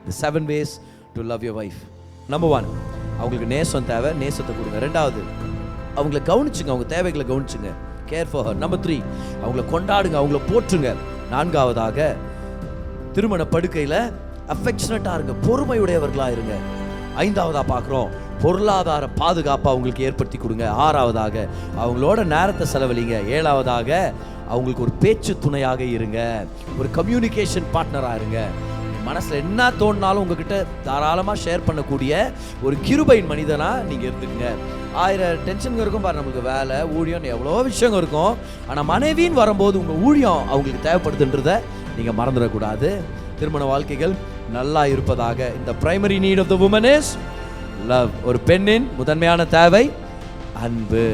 The 7 ways to love your wife. Number 1, அவங்களுக்கு நேசம் தேவை, நேசத்தை கொடுங்க. 2வது, அவங்கள கவனிச்சுங்க, அவங்க தேவைகளை கவனிச்சுங்க. Care for her. Number 3, அவங்கள கொண்டாடுங்க, அவங்கள போற்றுங்க. 4வதாக, திருமண படுக்கையில் அஃபெக்ஷனட்டாக இருங்க, பொறுமையுடையவர்களாக இருங்க. 5வதாக பார்க்குறோம், பொருளாதார பாதுகாப்பை அவங்களுக்கு ஏற்படுத்தி கொடுங்க. 6வதாக, அவங்களோட நேரத்தை செலவழிங்க. 7வதாக, அவங்களுக்கு ஒரு பேச்சு துணையாக இருங்க, ஒரு கம்யூனிகேஷன் பார்ட்னராக இருங்க. மனசில் என்ன தோணினாலும் உங்ககிட்ட தாராளமாக ஷேர் பண்ணக்கூடிய ஒரு கிருபையின் மனிதனாக நீங்கள் இருந்துக்குங்க. 1000 டென்ஷனுங்க இருக்கும் பாரு, நம்மளுக்கு வேலை, ஊழியம், எவ்வளோ விஷயங்க இருக்கும். ஆனால் மனைவின்னு வரும்போது உங்கள் ஊழியம் அவங்களுக்கு தேவைப்படுதுன்றதை நீங்கள் மறந்துடக்கூடாது. திருமண வாழ்க்கைகள் நல்லா இருப்பதாக. இந்த primary need of the woman is love. ஒரு பெண்ணின் முதன்மையான தேவை அன்பு.